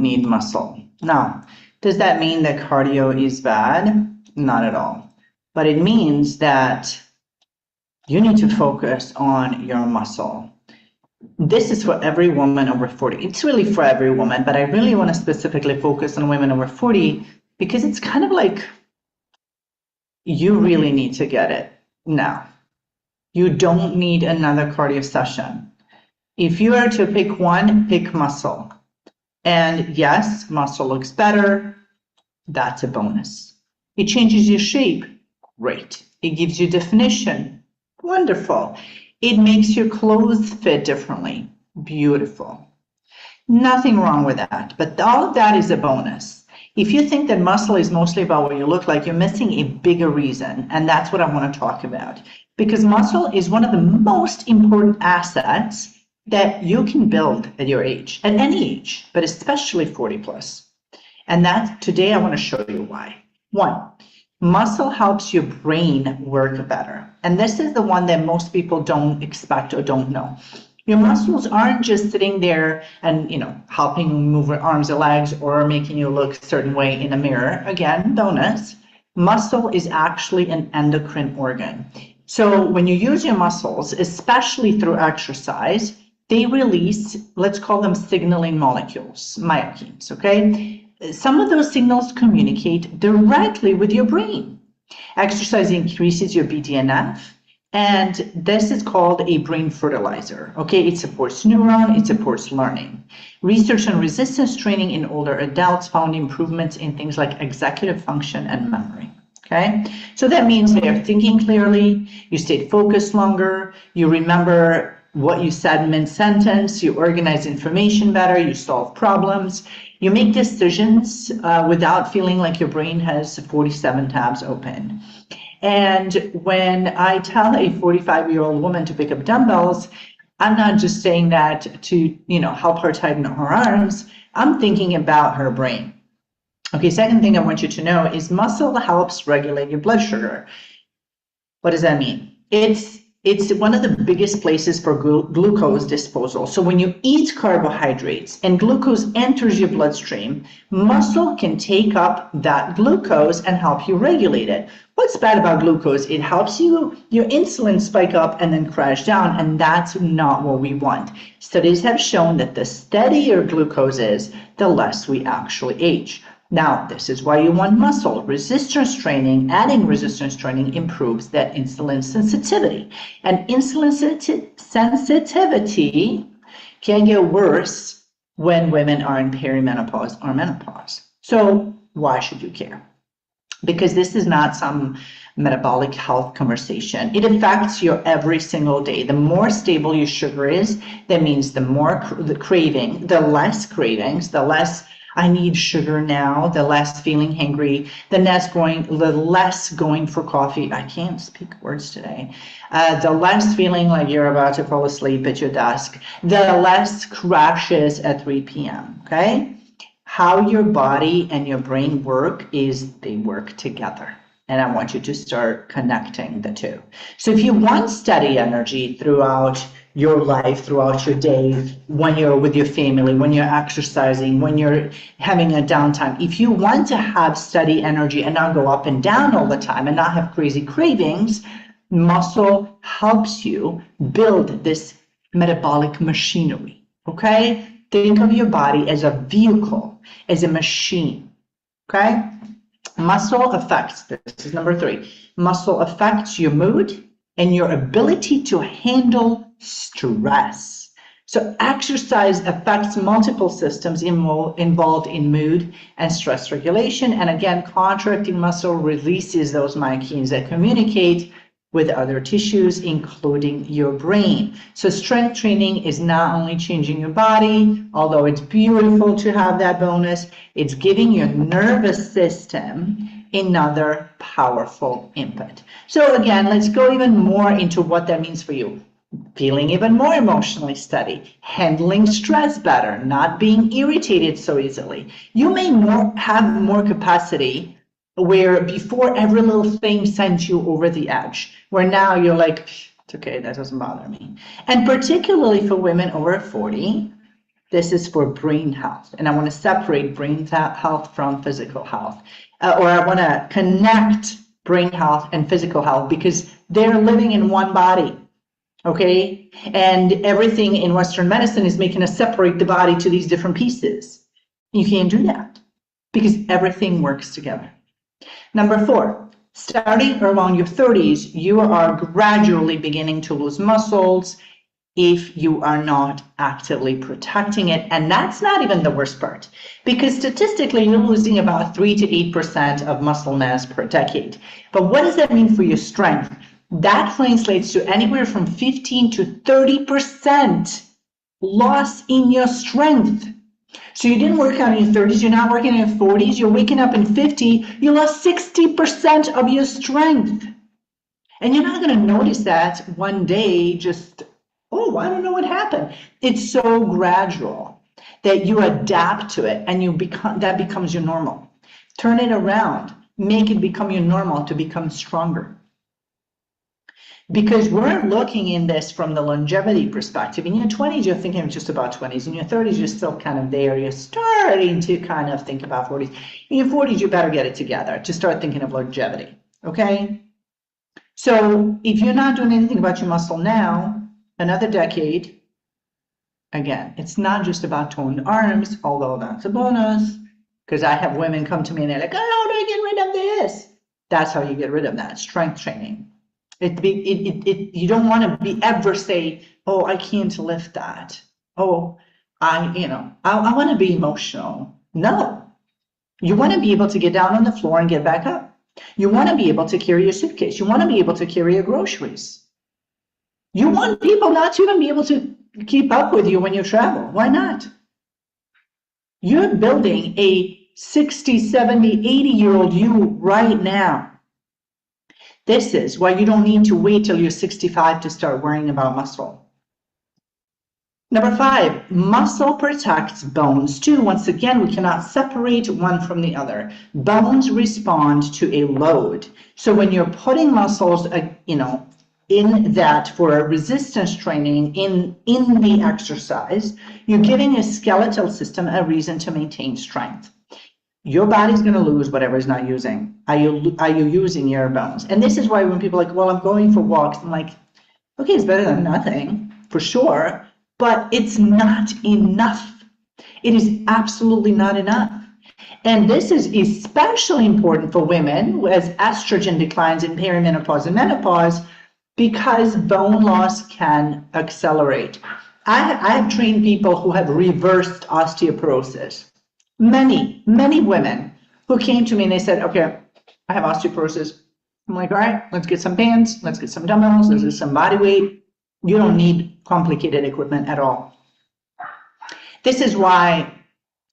need muscle. Now, does that mean that cardio is bad? Not at all. But it means that you need to focus on your muscle. This is for every woman over 40. It's really for every woman, but I really want to specifically focus on women over 40 because it's kind of like you really need to get it now. You don't need another cardio session. If you are to pick one, pick muscle. And yes, muscle looks better. That's a bonus. It changes your shape. Great. It gives you definition. Wonderful. It makes your clothes fit differently. Beautiful. Nothing wrong with that, but all of that is a bonus. If you think that muscle is mostly about what you look like, you're missing a bigger reason, and that's what I want to talk about. Because muscle is one of the most important assets that you can build at your age, at any age, but especially 40 plus. And that today I want to show you why. One, muscle helps your brain work better. And this is the one that most people don't expect or don't know. Your muscles aren't just sitting there and, helping you move your arms or legs or making you look a certain way in a mirror. Again, bonus. Muscle is actually an endocrine organ. So when you use your muscles, especially through exercise, they release, let's call them signaling molecules, myokines, okay? Some of those signals communicate directly with your brain. Exercise increases your BDNF, and this is called a brain fertilizer, okay? It supports neuron, it supports learning. Research on resistance training in older adults found improvements in things like executive function and memory, okay? So that means they're thinking clearly, you stayed focused longer, you remember what you said mid-sentence, you organize information better, you solve problems, you make decisions without feeling like your brain has 47 tabs open. And when I tell a 45-year-old woman to pick up dumbbells, I'm not just saying that to, help her tighten her arms. I'm thinking about her brain. Okay, second thing I want you to know is muscle helps regulate your blood sugar. What does that mean? It's one of the biggest places for glucose disposal. So when you eat carbohydrates and glucose enters your bloodstream, muscle can take up that glucose and help you regulate it. What's bad about glucose? It helps your insulin spike up and then crash down, and that's not what we want. Studies have shown that the steadier glucose is, the less we actually age. Now, this is why you want muscle. Resistance training, adding resistance training improves that insulin sensitivity. And insulin sensitivity can get worse when women are in perimenopause or menopause. So why should you care? Because this is not some metabolic health conversation. It affects you every single day. The more stable your sugar is, that means the more the craving, the less cravings, the less I need sugar now, the less feeling hangry, the less going for coffee. I can't speak words today. The less feeling like you're about to fall asleep at your desk, the less crashes at 3 p.m., okay? How your body and your brain work is they work together. And I want you to start connecting the two. So if you want steady energy throughout your life, throughout your day, when you're with your family, when you're exercising, when you're having a downtime, if you want to have steady energy and not go up and down all the time and not have crazy cravings, muscle helps you build this metabolic machinery, okay? Think of your body as a vehicle, as a machine, okay? Muscle affects, this is number 3, muscle affects your mood and your ability to handle stress. So exercise affects multiple systems involved in mood and stress regulation. And again, contracting muscle releases those myokines that communicate with other tissues, including your brain. So strength training is not only changing your body, although it's beautiful to have that bonus, it's giving your nervous system another powerful input. So again, let's go even more into what that means for you. Feeling even more emotionally steady, handling stress better, not being irritated so easily. You may have more capacity where before every little thing sent you over the edge, where now you're like, it's okay, that doesn't bother me. And particularly for women over 40, This is for brain health. And I want to separate brain health from physical health. Or I want to connect brain health and physical health because they're living in one body. Okay? And everything in Western medicine is making us separate the body to these different pieces. You can't do that because everything works together. Number 4, starting around your 30s, you are gradually beginning to lose muscles if you are not actively protecting it. And that's not even the worst part, because statistically, you're losing about 3 to 8% of muscle mass per decade. But what does that mean for your strength? That translates to anywhere from 15 to 30% loss in your strength. So you didn't work out in your 30s, you're not working in your 40s, you're waking up in 50, you lost 60% of your strength. And you're not going to notice that one day, just, oh, I don't know what happened. It's so gradual that you adapt to it and that becomes your normal. Turn it around, make it become your normal to become stronger. Because we're looking in this from the longevity perspective. In your 20s, you're thinking just about 20s. In your 30s, you're still kind of there. You're starting to kind of think about 40s. In your 40s, you better get it together to start thinking of longevity, okay? So if you're not doing anything about your muscle now, another decade, again, it's not just about toned arms, although that's a bonus, because I have women come to me and they're like, oh, how do I get rid of this? That's how you get rid of that, strength training. You don't want to ever say, oh, I can't lift that. Oh, I want to be emotional. No, you want to be able to get down on the floor and get back up. You want to be able to carry your suitcase. You want to be able to carry your groceries. You want people not to even be able to keep up with you when you travel. Why not? You're building a 60, 70, 80-year-old you right now. This is why you don't need to wait till you're 65 to start worrying about muscle. Number 5, muscle protects bones too. Once again, we cannot separate one from the other. Bones respond to a load. So when you're putting muscles, in that for a resistance training in the exercise, you're giving a skeletal system a reason to maintain strength. Your body's going to lose whatever it's not using. Are you using your bones? And this is why when people are like, well, I'm going for walks, I'm like, okay, it's better than nothing, for sure, but it's not enough. It is absolutely not enough. And this is especially important for women as estrogen declines in perimenopause and menopause, because bone loss can accelerate. I have trained people who have reversed osteoporosis. Many women who came to me and they said, okay, I have osteoporosis. I'm like, all right, let's get some bands, let's get some dumbbells, let's get some body weight. You don't need complicated equipment at all. This is why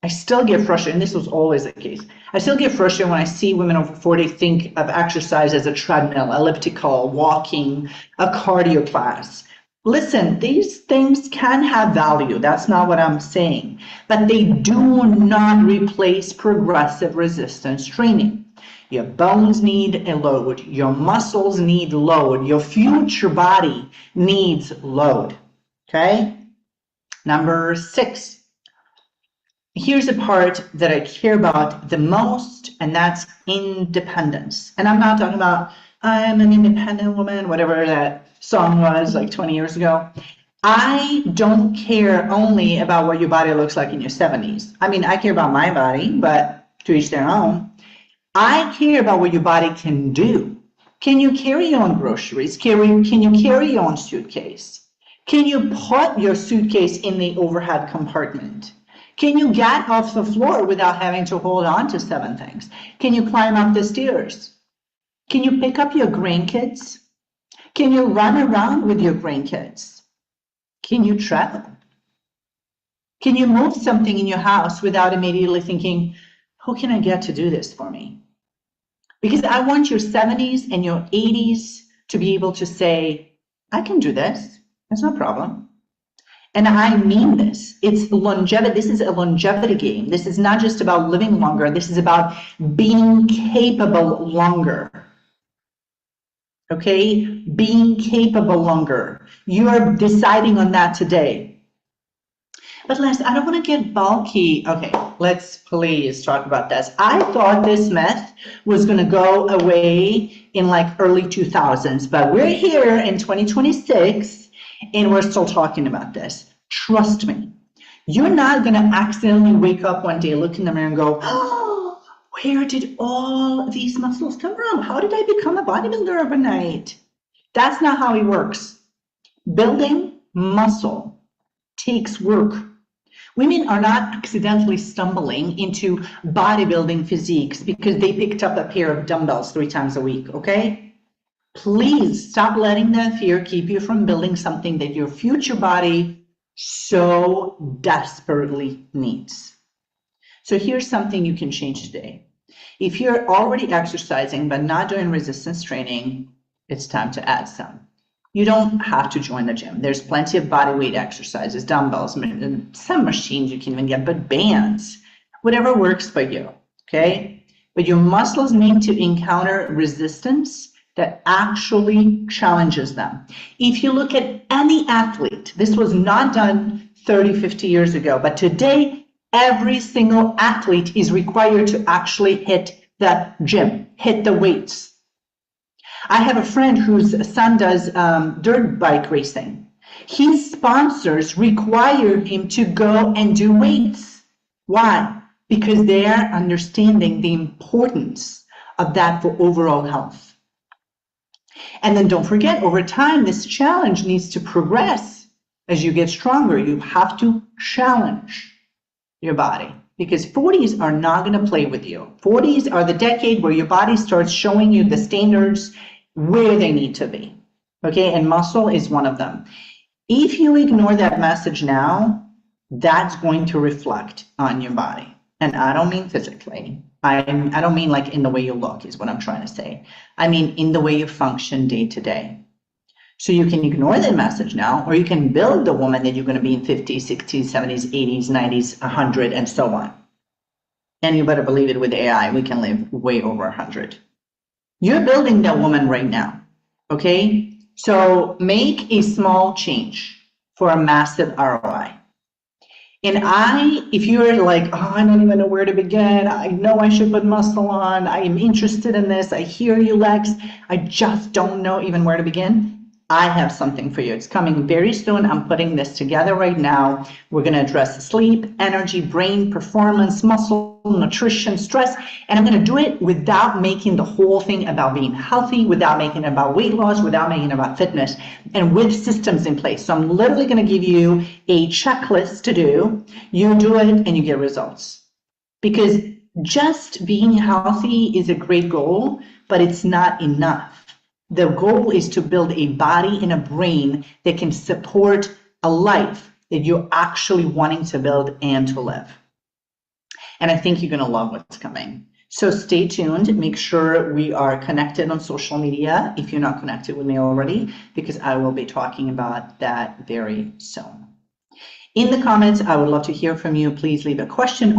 I still get frustrated, and this was always the case. I still get frustrated when I see women over 40 think of exercise as a treadmill, elliptical, walking, a cardio class. Listen, these things can have value. That's not what I'm saying. But they do not replace progressive resistance training. Your bones need a load. Your muscles need load. Your future body needs load. Okay? Number 6. Here's the part that I care about the most, and that's independence. And I'm not talking about, I'm an independent woman, whatever that song was like 20 years ago. I don't care only about what your body looks like in your 70s. I mean, I care about my body, but to each their own. I care about what your body can do. Can you carry your own groceries? Can you carry your own suitcase? Can you put your suitcase in the overhead compartment? Can you get off the floor without having to hold on to 7 things? Can you climb up the stairs? Can you pick up your grandkids? Can you run around with your grandkids? Can you travel? Can you move something in your house without immediately thinking, who can I get to do this for me? Because I want your 70s and your 80s to be able to say, I can do this. That's no problem. And I mean this. It's longevity. This is a longevity game. This is not just about living longer. This is about being capable longer. Okay? Being capable longer. You are deciding on that today. But Les, I don't want to get bulky. Okay, let's please talk about this. I thought this myth was going to go away in like early 2000s, but we're here in 2026 and we're still talking about this. Trust me, you're not going to accidentally wake up one day, look in the mirror and go, oh, where did all these muscles come from? How did I become a bodybuilder overnight? That's not how it works. Building muscle takes work. Women are not accidentally stumbling into bodybuilding physiques because they picked up a pair of dumbbells 3 times a week, okay? Please stop letting that fear keep you from building something that your future body so desperately needs. So here's something you can change today. If you're already exercising but not doing resistance training, it's time to add some. You don't have to join the gym. There's plenty of body weight exercises, dumbbells, some machines you can even get, but bands, whatever works for you, okay? But your muscles need to encounter resistance that actually challenges them. If you look at any athlete, this was not done 30, 50 years ago, but today, every single athlete is required to actually hit the gym, hit the weights. I have a friend whose son does dirt bike racing. His sponsors require him to go and do weights. Why? Because they are understanding the importance of that for overall health. And then don't forget, over time, this challenge needs to progress. As you get stronger, you have to challenge your body. Because 40s are not going to play with you. 40s are the decade where your body starts showing you the standards where they need to be. Okay, and muscle is one of them. If you ignore that message now, that's going to reflect on your body. And I don't mean physically. I don't mean like in the way you look is what I'm trying to say. I mean in the way you function day to day. So you can ignore that message now, or you can build the woman that you're going to be in 50s, 60s, 70s, 80s, 90s, 100, and so on. And you better believe it, with AI, we can live way over 100. You're building that woman right now, okay? So make a small change for a massive ROI. And if you're like, oh, I don't even know where to begin. I know I should put muscle on. I am interested in this. I hear you, Lex. I just don't know even where to begin. I have something for you. It's coming very soon. I'm putting this together right now. We're going to address sleep, energy, brain, performance, muscle, nutrition, stress, and I'm going to do it without making the whole thing about being healthy, without making it about weight loss, without making it about fitness, and with systems in place. So I'm literally going to give you a checklist to do. You do it and you get results. Because just being healthy is a great goal, but it's not enough. The goal is to build a body and a brain that can support a life that you're actually wanting to build and to live. And I think you're going to love what's coming. So stay tuned. Make sure we are connected on social media if you're not connected with me already, because I will be talking about that very soon. In the comments, I would love to hear from you. Please leave a question